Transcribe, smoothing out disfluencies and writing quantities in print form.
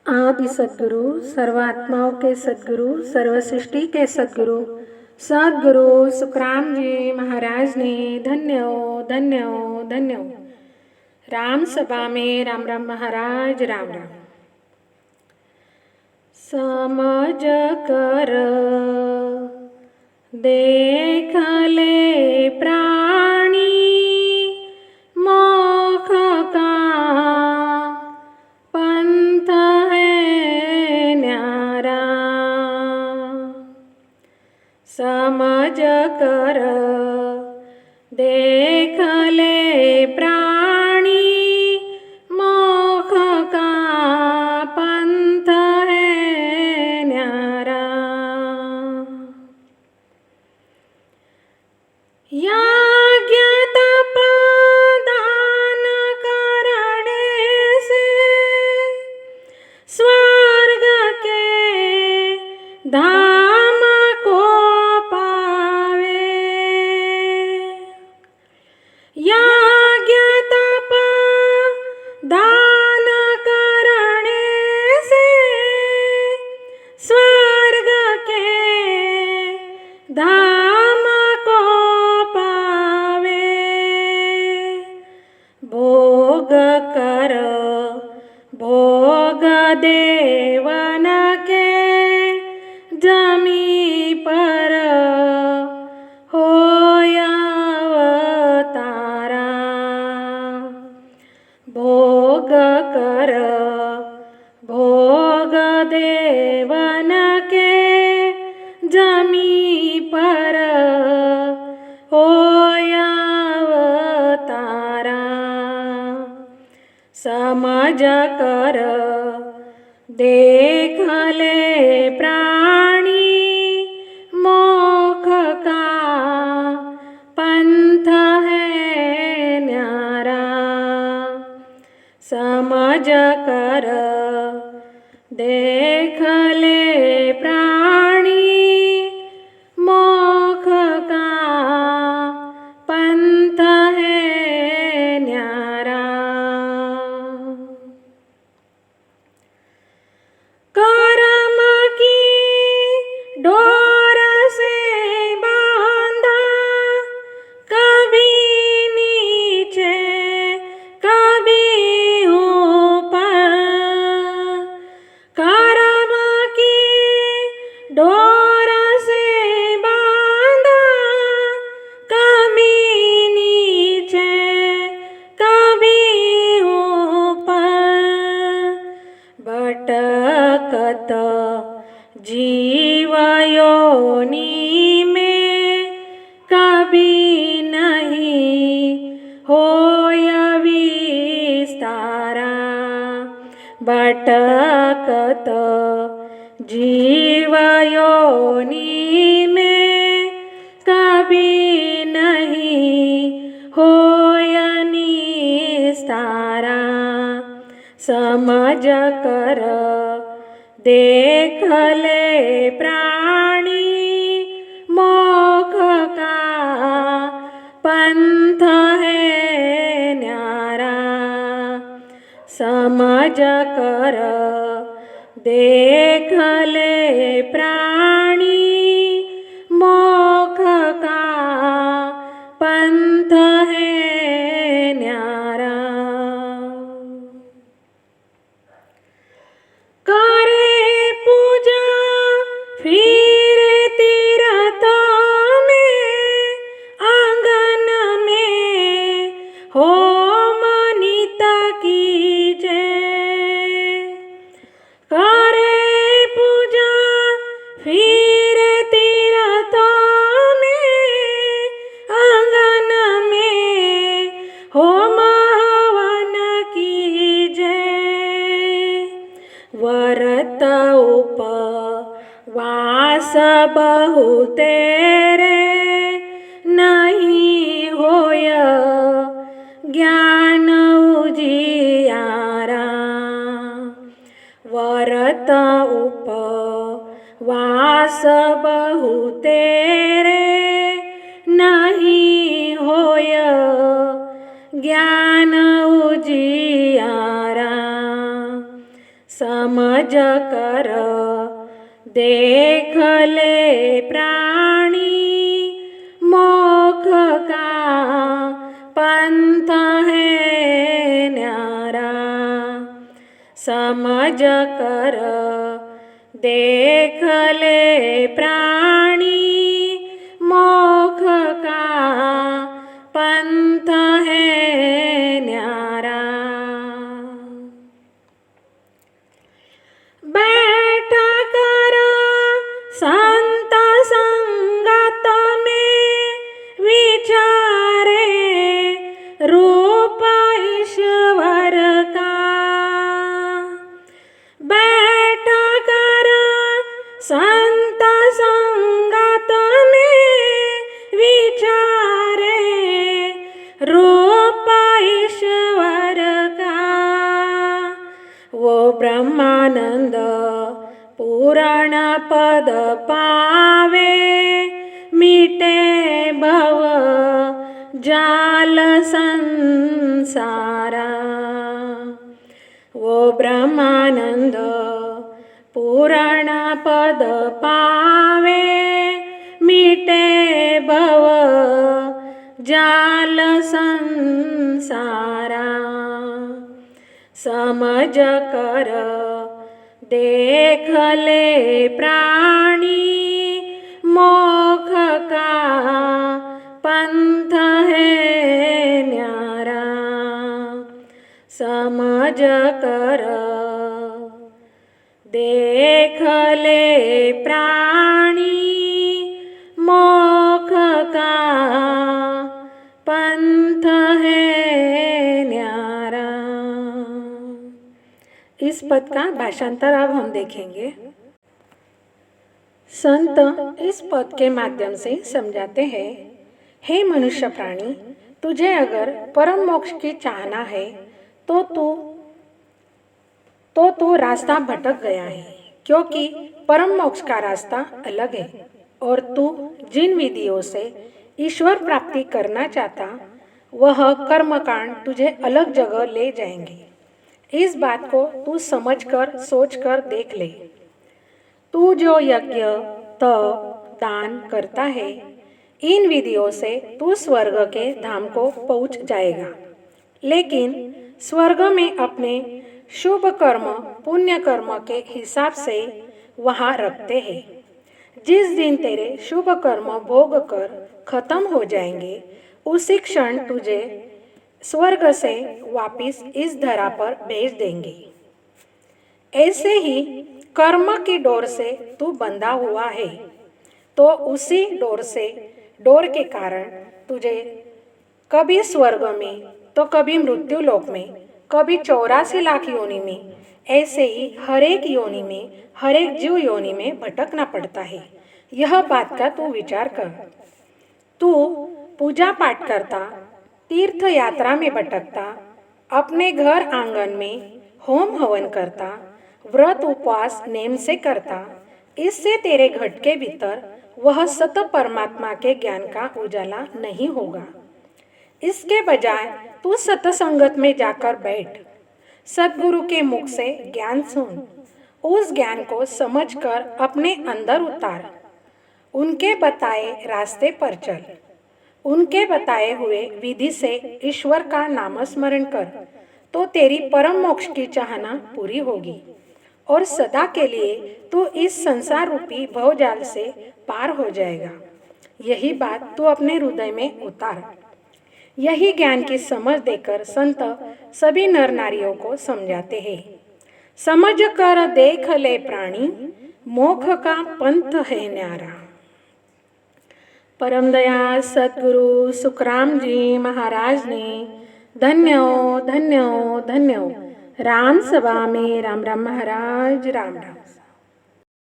आदि सद्गुरु, सर्व आत्माओं के सद्गुरु, सर्व सृष्टि के सद्गुरु, सद्गुरु सुखराम जी महाराज ने धन्य हो, धन्य हो, धन्य हो। राम सभा में राम राम महाराज, राम राम। समझ कर देख ले प्राणी, मोख का पंथ है न्यारा। समझ कर देख ले प्राणी, मोख का पंथ है न्यारा। यज्ञ तप दान करने से स्वर्ग के धाम को पावे। यज्ञ तप दान करने से स्वर्ग के धाम को पावे। भोग कर भोग देवन के जमी पर होय अवतारा। भोग कर भोग देवन के जमी पर होय अवतारा। समझ कर देख ले प्राणी, मोख का पंथ है न्यारा। समझ कर देख ले प्राणी, मोख का पंथ है न्यारा। कर्म की डोर से बांधा, कभी नीचे कभी ऊपर। कर्म की डोर से बांधा, कभी नीचे कभी ऊपर। भटकत जीव योनि में कभी नहीं होय विस्तारा। भटकत जीव योनि में कभी नहीं होय निस्तारा। समझ कर देख ले प्राणी, मोख का पंथ है न्यारा। समझ कर देख ले प्राणी, मोख का पंथ है न्यारा। करे पूजा फिर तीर्थों में, आंगन में होम नित कीजे। करे पूजा फिर तीर्थों में, आंगन में होम हवन कीजे। व्रत उपवास बहु तेरे, नहीं होय ज्ञान उजियारा। व्रत उपवास बहु तेरे, नहीं होय ज्ञान उजियारा। समझ कर देख ले प्राणी, मोक्ष का पंथ है न्यारा। समझ कर देख ले प्राणी, मोक्ष का पंथ है न्यारा। बैठ कर संत संगत में विचारे रूप ईश्वर का। बैठ कर संत संगत में विचारे रूप ईश्वर का। वो ब्रह्मानंद पूर्ण पद पावे, मिटे भव जाल संसारा। वो ब्रह्मानंद पूर्ण पद पावे, मिटे भव जाल संसारा। समझ कर देख ले प्राणी, मोक्ष का पंथ है न्यारा। समझ कर देख ले प्राणी, मोक्ष का पंथ है न्यारा। इस पद का भाषांतर अब हम देखेंगे। संत इस पद के माध्यम से समझाते हैं, हे मनुष्य प्राणी, तुझे अगर परम मोक्ष की चाहना है तो तू रास्ता भटक गया है, क्योंकि परम मोक्ष का रास्ता अलग है और तू जिन विधियों से ईश्वर प्राप्ति करना चाहता, वह कर्मकांड तुझे अलग जगह ले जाएंगे। इस बात को तू समझकर सोचकर देख ले। तू जो यज्ञ तप दान करता है, इन विधियों से तू स्वर्ग के धाम को पहुंच जाएगा। लेकिन स्वर्ग में अपने शुभ कर्म पुण्य कर्म के हिसाब से वहाँ रखते हैं। जिस दिन तेरे शुभ कर्म भोग कर खत्म हो जाएंगे, उसी क्षण तुझे स्वर्ग से वापिस इस धरा पर भेज देंगे। ऐसे ही कर्म की डोर से तू बंधा हुआ है, तो उसी डोर के कारण तुझे कभी स्वर्ग में तो कभी मृत्यु लोक में, कभी 84 लाख योनि में, ऐसे ही हर एक योनि में, हर एक जीव योनि में भटकना पड़ता है। यह बात का तू विचार कर। तू पूजा पाठ करता, तीर्थ यात्रा में भटकता, अपने घर आंगन में होम हवन करता, व्रत उपवास नेम से करता, इससे तेरे घट के भीतर वह सत परमात्मा के ज्ञान का उजाला नहीं होगा। इसके बजाय तू सत्संगत में जाकर बैठ, सद्गुरु के मुख से ज्ञान सुन, उस ज्ञान को समझकर अपने अंदर उतार, उनके बताए रास्ते पर चल, उनके बताए हुए विधि से ईश्वर का नाम स्मरण कर, तो तेरी परम मोक्ष की चाहना पूरी होगी और सदा के लिए तू इस संसार रूपी भवजाल से पार हो जाएगा। यही बात तू अपने हृदय में उतार। यही ज्ञान की समझ देकर संत सभी नर नारियों को समझाते हैं। समझ कर देख ले प्राणी, मोक्ष का पंथ है न्यारा। परम दयाल सद्गुरु सुखराम जी महाराज ने धन्य हो धन्य हो धन्य हो। राम सभा में राम राम महाराज, राम राम।